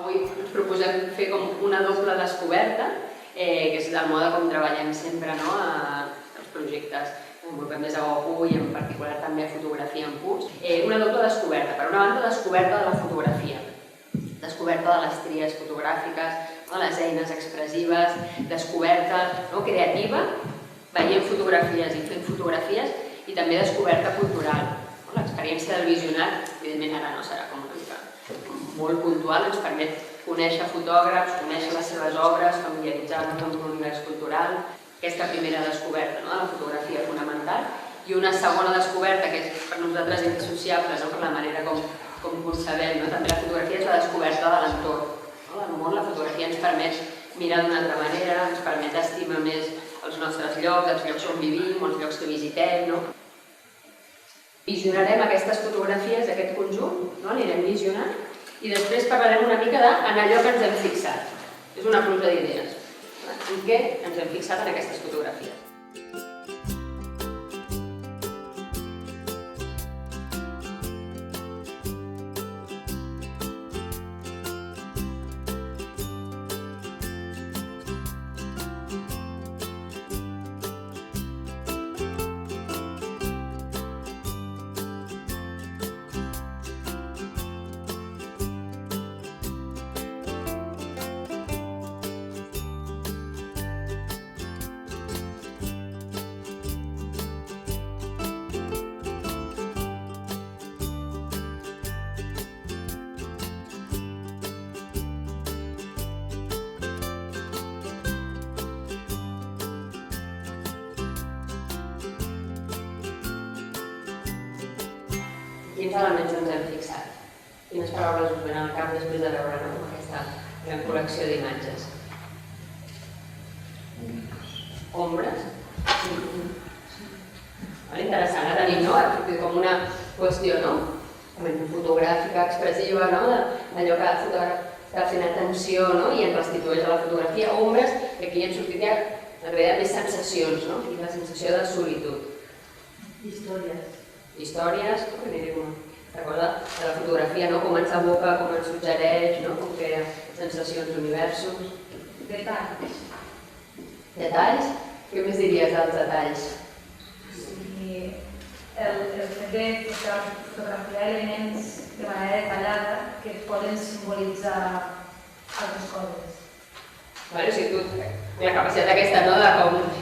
Avui ens proposem fer com una doble descoberta, que és del mode com treballem sempre als projectes que desenvolupem des de GoPu i en particular també a fotografia en PUS. Una doble descoberta. Per una banda, descoberta de la fotografia, descoberta de les tries fotogràfiques, de les eines expressives, descoberta creativa, veient fotografies i fent fotografies, i també descoberta cultural. L'experiència del visionat, evidentment ara no serà com una mica molt puntual, ens permet conèixer fotògrafs, conèixer les seves obres, familiaritzar-nos amb l'univers cultural. Aquesta primera descoberta de la fotografia fonamental. I una segona descoberta, que és per nosaltres indissociable per la manera com concebem també la fotografia, és la descoberta de l'entorn. Del món, la fotografia ens permet mirar d'una altra manera, ens permet estimar més els nostres llocs, els llocs on vivim, els llocs que visitem. Visionarem aquestes fotografies d'aquest conjunt, anirem visionant, i després parlarem una mica en allò que ens hem fixat. És una pluja d'idees. En què ens hem fixat en aquestes fotografies? Quins elements ens hem fixat? Quines paraules us venen al cap després de veure aquesta gran col·lecció d'imatges? Ombres. Interessant, ara tenim com una qüestió fotogràfica, expressiva, d'allò que el fotògraf està fent atenció i en restitueix a la fotografia. Ombres, que aquí han sortit ja en realitat més sensacions, i la sensació de solitud. Històries, que aniré una cosa de la fotografia, com ens evoca, com ens suggereix, com crea sensacions d'universos. Detalls. Detalls? Què més diries dels detalls? El fet de fotografiar elements de manera detallada que poden simbolitzar altres coses. La capacitat aquesta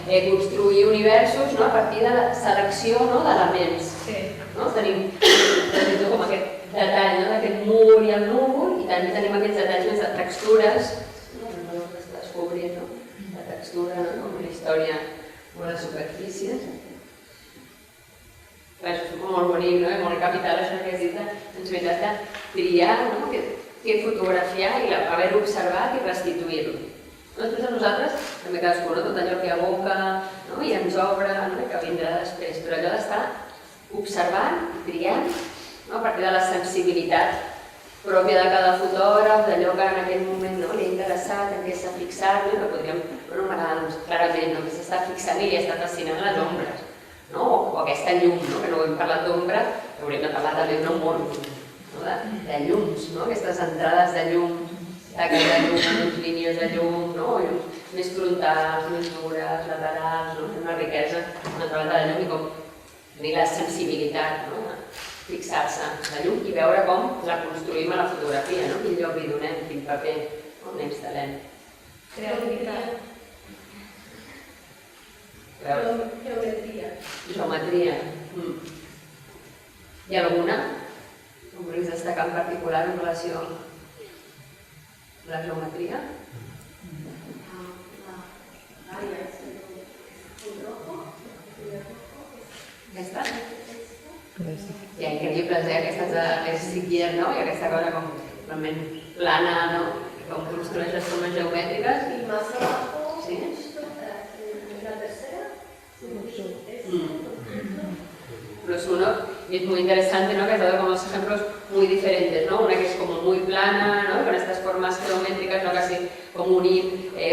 de construir universos a partir de la selecció d'elements. Tenim com aquest detall d'aquest mur i el núvol, i també tenim aquests detalls més de textures, descobrir la textura, com la història o les superfícies. És molt bonic, molt capital això que has dit, ens ve de triar, què fotografiar i haver-ho observat i restituir-lo. Després a nosaltres, també cadascú, tot allò que evoca i ens obre, que vindrà després, però allò d'estar observant, triant, a partir de la sensibilitat pròpia de cada fotògraf, d'allò que en aquell moment li ha interessat, en què s'ha fixat, que podríem anomenar clarament que s'està fixant i li està fascinant les ombres, o aquesta llum, que no hem parlat d'ombra, hauríem de parlar també d'un món, de llums, aquestes entrades de llum, amb línies de llum, llums més frontals, més dures, laterals, una riquesa, una altra banda de llum i com la sensibilitat, fixar-se en la llum i veure com la construïm a la fotografia, quin lloc li donem, quin paper, on l'instal·lem. Creativitat. Geometria. Geometria. Hi ha alguna que vulguis destacar en particular en relació a la geometria? Aquesta? Ja, increïbles, aquestes de Siquier, i aquesta cosa com realment plana, com construeix les formes geomètriques. I más abajo, ¿sí? la tercera. Pero es uno, y es muy interesante, que ha dado como dos ejemplos muy diferentes, una que es como muy plana, con estas formas geométricas, casi como un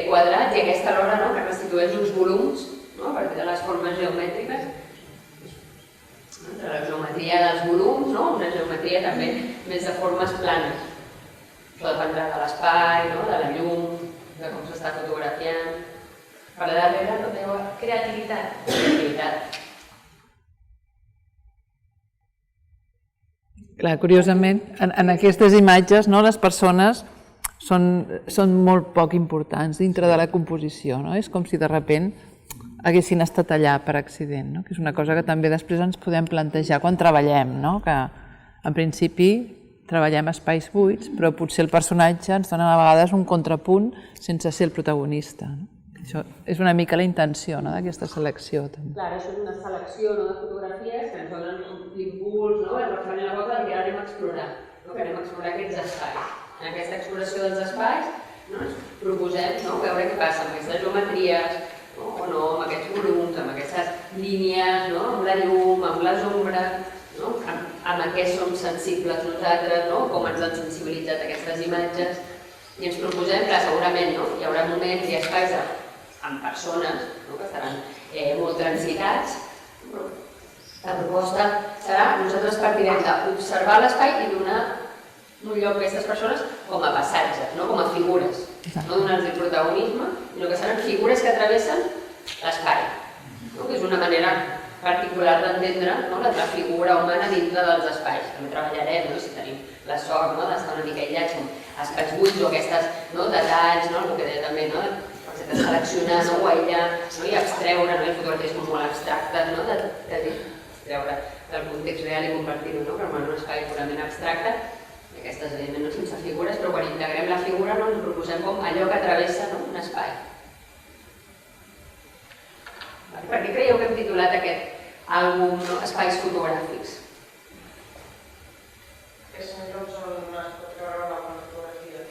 quadrat, y aquesta alhora que restitueix uns volums a partir de les formes geomètriques. Entre la geometria dels volums, una geometria també més de formes planes. Això dependrà de l'espai, de la llum, de com s'està fotografiant. Per la darrere no teniu... Creativitat. Creativitat. Clar, curiosament, en aquestes imatges les persones són molt poc importants dintre de la composició. És com si de sobte haguessin estat allà per accident, que és una cosa que també després ens podem plantejar quan treballem, que en principi treballem espais buits, però potser el personatge ens dona a vegades un contrapunt sense ser el protagonista. Això és una mica la intenció d'aquesta selecció. Clar, això és una selecció de fotografies que ens donen l'impuls, el referent a la boca del que anem a explorar, que anem a explorar aquests espais. En aquesta exploració dels espais ens proposem veure què passa amb aquestes geometries, o no, amb aquests volums, amb aquestes línies, amb la llum, amb les ombres, amb què som sensibles nosaltres, com ens han sensibilitzat aquestes imatges. I ens proposem, clar, segurament hi haurà moments i espais amb persones que estaran molt transitats, però la proposta serà, nosaltres partirem d'observar l'espai i donar un lloc a aquestes persones com a passatges, com a figures, no donar-los protagonisme, sinó que seran figures que travessen l'espai, que és una manera particular d'entendre la figura humana dintre dels espais. També treballarem, si tenim la sort d'estar una mica aïllats amb espais buits o aquestes detalls, el que deia també, de seleccionar o aïllar i extreure, la fotografia és molt abstracta, treure del context real i convertir-ho en un espai purament abstracte. Aquestes, evidentment, sense figures, però quan integrem la figura ens proposem com allò que travessa un espai. Per què creieu que hem titulat aquest àlbum Espais fotogràfics? Que són llocs on es pot veure una bona fotografia.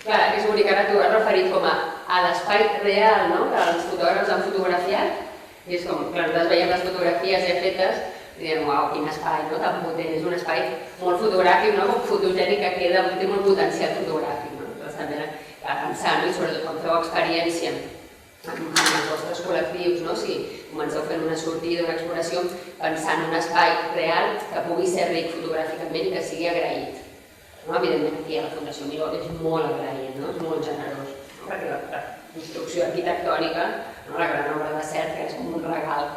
Clar, és bonic, ara tu has referit com a l'espai real que els fotògrafs han fotografiat, i és com, clar, nosaltres veiem les fotografies ja fetes i diem, uau, quin espai tan potent, és un espai molt fotogràfic, com fotogènic que queda, té molt potencial fotogràfic. Nosaltres també pensant, i sobretot quan feu experiència amb els vostres col·lectius, si comenceu fent una sortida, una exploració, pensant en un espai real que pugui ser ric fotogràficament i que sigui agraït. Evidentment, aquí a la Fundació Miró és molt agraït, és molt generós, perquè la construcció arquitectònica, la gran obra de Cert, que és com un regal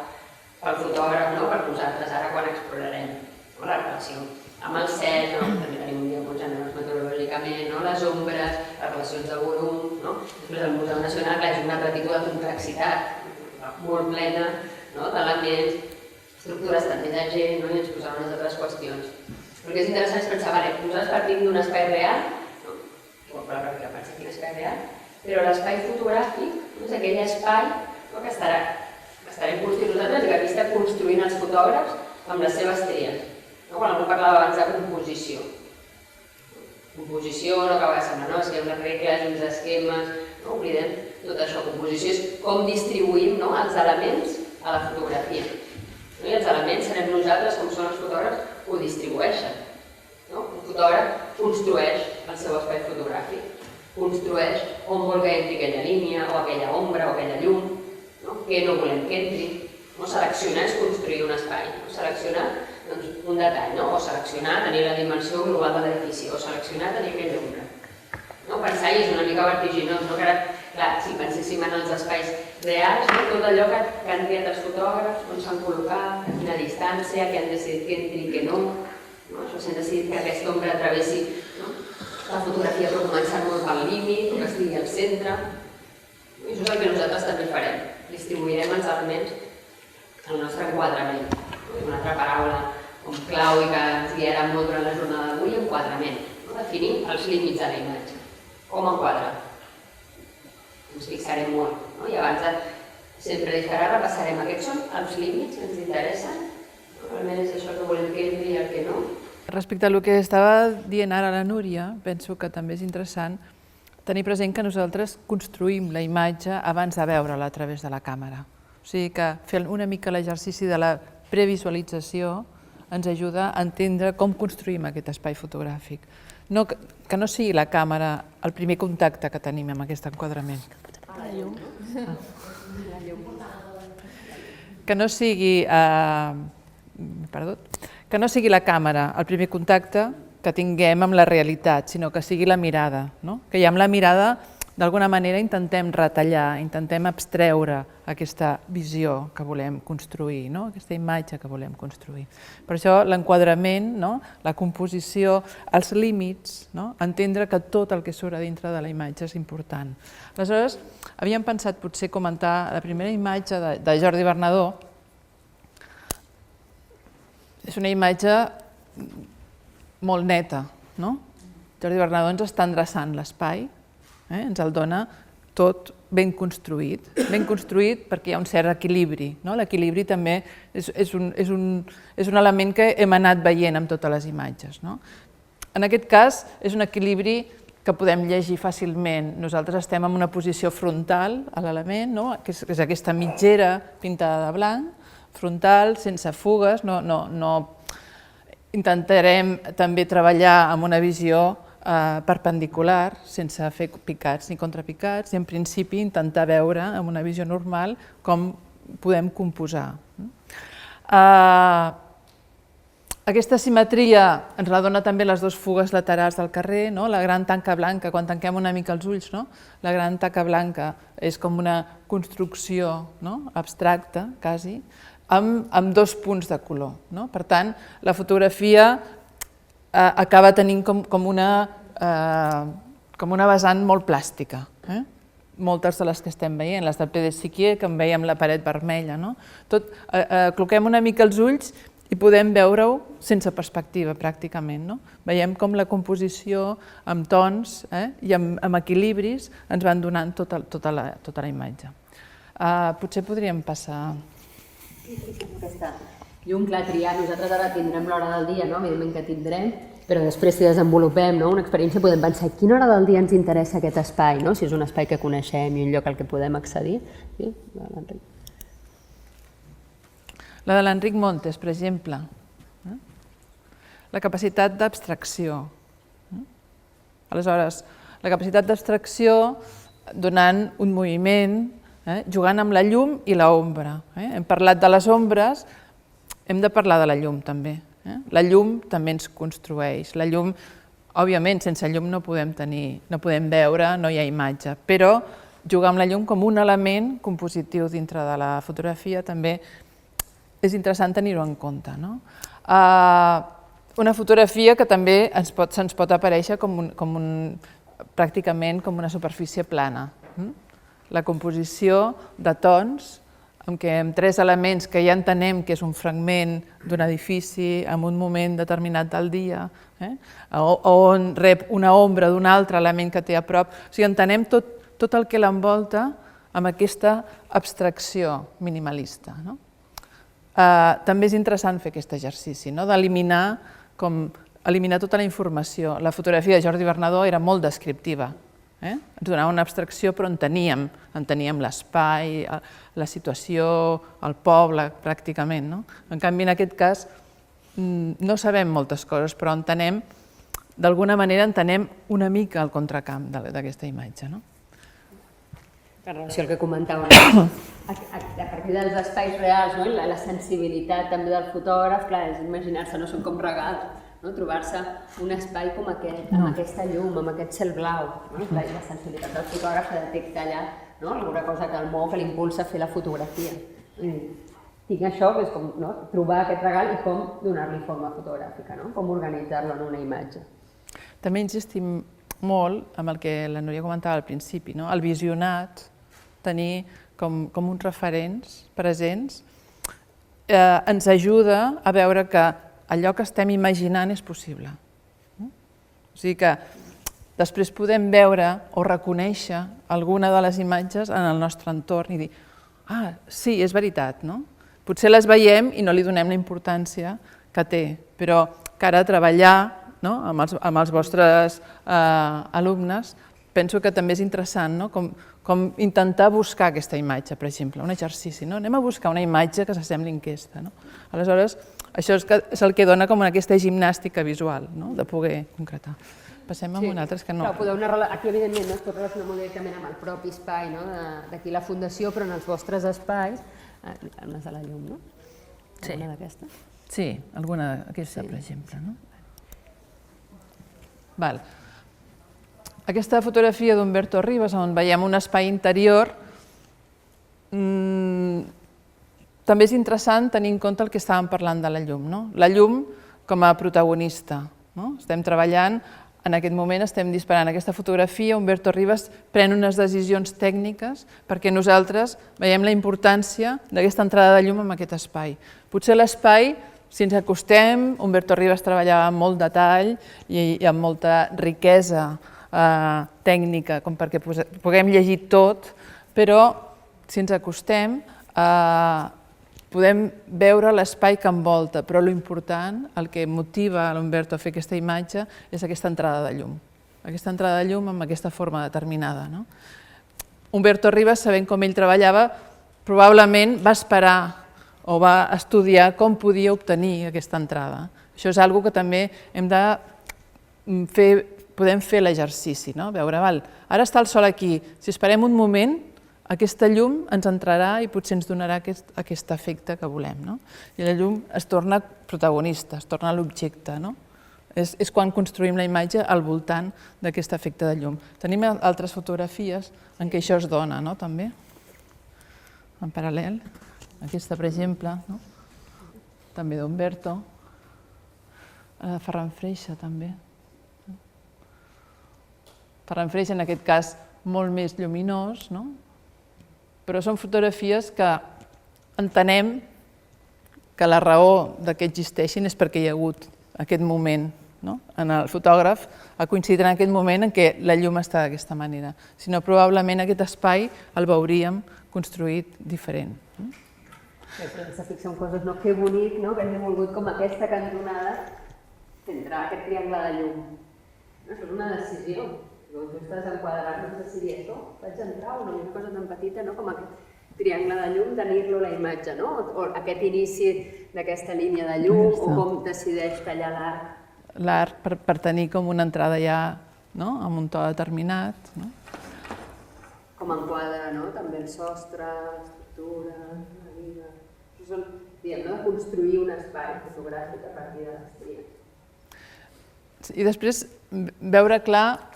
pel fotògraf, per nosaltres ara quan explorarem la relació amb el cel, també tenim un dia molt generós meteorològicament, les ombres, les relacions de volum, després el Museu Nacional és un altre tipus de complexitat molt plena d'elements, estructures també de gent i ens posar unes altres qüestions. El que és interessant és pensar, nosaltres partim d'un espai real, igual per la pràctica pensa quin espai real, però l'espai fotogràfic és aquell espai que estarem construint nosaltres i que aquí estem construint els fotògrafs amb les seves tries. Quan algú parlava abans de composició. Composició no acaba de semblar, si hi ha unes regles, uns esquemes, no oblidem tot això. Composició és com distribuïm els elements a la fotografia. I els elements serem nosaltres, com són els fotògrafs, ho distribueixen. Un fotògraf construeix el seu espai fotogràfic, construeix on vol que entri aquella línia, o aquella ombra, o aquella llum, què no volem que entri. Seleccionar és construir un espai, seleccionar un detall, o seleccionar tenir la dimensió global de l'edifici, o seleccionar tenir aquella ombra. Pensar és una mica vertiginós, que ara, clar, si penséssim en els espais reals, tot allò que han triat els fotògrafs, on s'han col·locat, a quina distància, que han decidit que entri i que no, això s'han decidit que aquesta ombra travessi la fotografia però començant molt pel límit, que estigui al centre. I això és el que nosaltres també farem. Distribuirem els elements al nostre enquadrament. Una altra paraula com clau i que ens guiarà molt durant la jornada d'avui, enquadrament. Definim els límits de la imatge. Com enquadra? Ens fixarem molt. I abans de sempre dir que ara repassarem aquests són els límits que ens interessen. Realment és això que volem que entri i el que no. Respecte al que estava dient ara la Núria, penso que també és interessant tenir present que nosaltres construïm la imatge abans de veure-la a través de la càmera. O sigui que fer una mica l'exercici de la previsualització ens ajuda a entendre com construïm aquest espai fotogràfic. Que no sigui la càmera el primer contacte que tenim amb aquest enquadrament. Que no sigui la càmera el primer contacte que tinguem amb la realitat, sinó que sigui la mirada, no? Que ja amb la mirada d'alguna manera intentem retallar, intentem abstreure aquesta visió que volem construir, no? Aquesta imatge que volem construir. Per això l'enquadrament, no? La composició, els límits, no? Entendre que tot el que surt a dintre de la imatge és important. Aleshores, havíem pensat potser comentar la primera imatge de Jordi Bernadó. És una imatge molt neta, no? Jordi Bernadó ens està endreçant l'espai, ens el dona tot ben construït perquè hi ha un cert equilibri. L'equilibri també és un element que hem anat veient amb totes les imatges. En aquest cas, és un equilibri que podem llegir fàcilment. Nosaltres estem en una posició frontal a l'element, que és aquesta mitgera pintada de blanc, frontal, sense fugues. Intentarem també treballar amb una visió perpendicular, sense fer picats ni contrapicats, i en principi intentar veure amb una visió normal com podem composar. Aquesta simetria ens la dona també les dues fugues laterals del carrer, la gran tanca blanca, quan tanquem una mica els ulls, la gran tanca blanca és com una construcció abstracta, quasi, amb dos punts de color. Per tant, la fotografia acaba tenint com una vessant molt plàstica. Moltes de les que estem veient, les del Pere Siquier, que en veiem la paret vermella. Cloquem una mica els ulls i podem veure-ho sense perspectiva, pràcticament. Veiem com la composició amb tons i amb equilibris ens van donant tota la imatge. Potser podríem passar... Aquesta llum, clar, triar, nosaltres ara tindrem l'hora del dia, evidentment que tindrem, però després si desenvolupem una experiència podem pensar quina hora del dia ens interessa aquest espai, si és un espai que coneixem i un lloc al que podem accedir. La de l'Enric Montes, per exemple, la capacitat d'abstracció. Aleshores, la capacitat d'abstracció donant un moviment, jugant amb la llum i l'ombra. Hem parlat de les ombres, hem de parlar de la llum també. La llum també ens construeix. La llum, òbviament, sense llum no podem veure, no hi ha imatge, però jugar amb la llum com un element compositiu dintre de la fotografia també és interessant tenir-ho en compte. Una fotografia que també se'ns pot aparèixer pràcticament com una superfície plana. La composició de tons, en què amb tres elements que ja entenem que és un fragment d'un edifici en un moment determinat del dia, on rep una ombra d'un altre element que té a prop. O sigui, entenem tot el que l'envolta amb aquesta abstracció minimalista. També és interessant fer aquest exercici, d'eliminar tota la informació. La fotografia de Jordi Bernadó era molt descriptiva. Ens donava una abstracció, però enteníem l'espai, la situació, el poble, pràcticament. En canvi, en aquest cas, no sabem moltes coses, però d'alguna manera entenem una mica el contracamp d'aquesta imatge. En relació al que comentàvem, a partir dels espais reals, la sensibilitat també del fotògraf, clar, és imaginar-se, no són com regals, trobar-se un espai com aquest, amb aquesta llum, amb aquest cel blau. La sensibilitat del fotògraf que detecta allà alguna cosa que el mou, que l'impulsa a fer la fotografia. Tinc això, que és com trobar aquest regal i com donar-li forma fotogràfica, com organitzar-lo en una imatge. També insistim molt amb el que la Núria comentava al principi, el visionat, tenir com uns referents presents, ens ajuda a veure que allò que estem imaginant és possible. O sigui que després podem veure o reconèixer alguna de les imatges en el nostre entorn i dir, sí, és veritat, no? Potser les veiem i no li donem la importància que té, però que ara treballar amb els vostres alumnes penso que també és interessant, com intentar buscar aquesta imatge, per exemple, un exercici. Anem a buscar una imatge que s'assembli a aquesta. Aleshores, això és el que dona com aquesta gimnàstica visual, de poder concretar. Passem a un altre, que no... Aquí, evidentment, es pot relacionar molt directament amb el propi espai d'aquí la Fundació, però en els vostres espais, les de la llum, no? Alguna d'aquesta? Sí, alguna d'aquesta, per exemple. Val. Aquesta fotografia d'Humberto Rivas, on veiem un espai interior, també és interessant tenir en compte el que estàvem parlant de la llum. No? La llum com a protagonista. No? Estem treballant, en aquest moment estem disparant aquesta fotografia, Humberto Rivas pren unes decisions tècniques perquè nosaltres veiem la importància d'aquesta entrada de llum en aquest espai. Potser l'espai, si ens acostem, Humberto Rivas treballava amb molt detall i amb molta riquesa tècnica, com perquè puguem llegir tot, però si ens acostem podem veure l'espai que envolta, però l'important, el que motiva l'Humberto a fer aquesta imatge, és aquesta entrada de llum. Aquesta entrada de llum amb aquesta forma determinada. Humberto Rivas, sabent com ell treballava, probablement va esperar o va estudiar com podia obtenir aquesta entrada. Això és una cosa que també hem de fer, podem fer l'exercici, veure, ara està el sol aquí, si esperem un moment, aquesta llum ens entrarà i potser ens donarà aquest efecte que volem. I la llum es torna protagonista, es torna l'objecte. És quan construïm la imatge al voltant d'aquest efecte de llum. Tenim altres fotografies en què això es dona, també, en paral·lel. Aquesta, per exemple, també d'Humberto. Ferran Freixa, també. Ferran Freixa, en aquest cas, molt més lluminós, però són fotografies que entenem que la raó que existeixin és perquè hi ha hagut aquest moment. El fotògraf ha coincidit en aquest moment en què la llum està d'aquesta manera. Si no, probablement aquest espai el veuríem construït diferent. Se fixa en coses, que bonic, que hem volgut com aquesta cantonada centrar aquest triangle de llum. Això és una decisió. Tu estàs enquadrant, no sé si dir això, vaig entrar o una cosa tan petita com aquest triangle de llum, tenir-lo a la imatge, o aquest inici d'aquesta línia de llum, o com decideix tallar l'arc. L'arc per tenir com una entrada ja amb un to determinat. Com enquadra també el sostre, l'estructura, la vida... Això són, diguem, construir un espai fotogràfic a partir de les tries. I després veure clar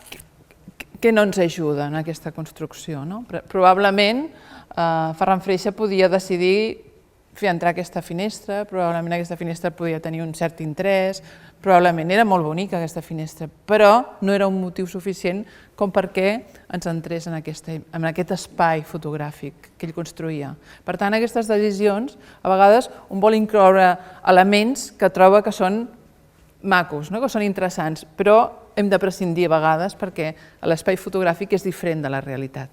què no ens ajuda en aquesta construcció. Probablement Ferran Freixa podia decidir fer entrar aquesta finestra, probablement aquesta finestra podia tenir un cert interès, probablement era molt bonica aquesta finestra, però no era un motiu suficient com perquè ens entrés en aquest espai fotogràfic que ell construïa. Per tant, aquestes decisions, a vegades un vol incloure elements que troba que són macos, que són interessants, però hem de prescindir a vegades perquè l'espai fotogràfic és diferent de la realitat.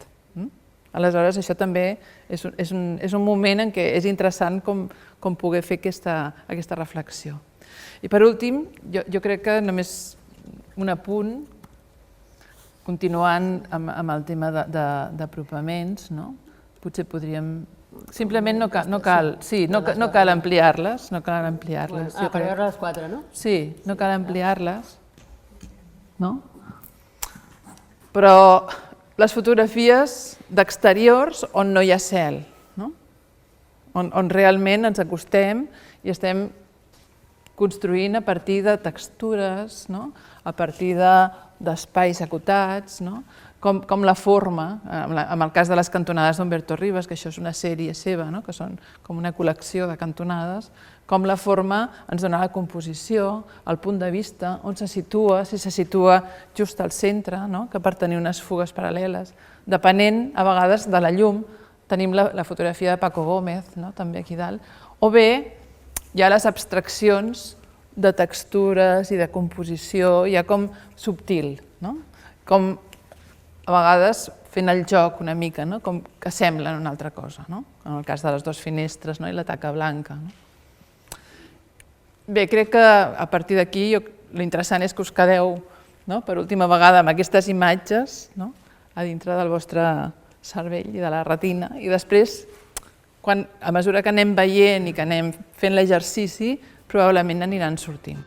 Aleshores, això també és un moment en què és interessant com poder fer aquesta reflexió. I per últim, jo crec que només un apunt, continuant amb el tema d'apropaments, potser podríem... Simplement no cal ampliar-les. Per veure les quatre, no? Sí, no cal ampliar-les. Però les fotografies d'exteriors on no hi ha cel, on realment ens acostem i estem construint a partir de textures, a partir d'espais acotats, com la forma, en el cas de les cantonades d'Humberto Rivas, que això és una sèrie seva, que són com una col·lecció de cantonades, com la forma ens dona la composició, el punt de vista, on se situa, si se situa just al centre, que per tenir unes fugues paral·leles. Depenent, a vegades, de la llum, tenim la fotografia de Paco Gómez, també aquí dalt, o bé hi ha les abstraccions de textures i de composició, ja com subtil, com a vegades fent el joc una mica, com que semblen una altra cosa, en el cas de les dues finestres i la taca blanca. Bé, crec que a partir d'aquí l'interessant és que us quedeu per última vegada amb aquestes imatges a dintre del vostre cervell i de la retina i després, a mesura que anem veient i que anem fent l'exercici, probablement aniran sortint.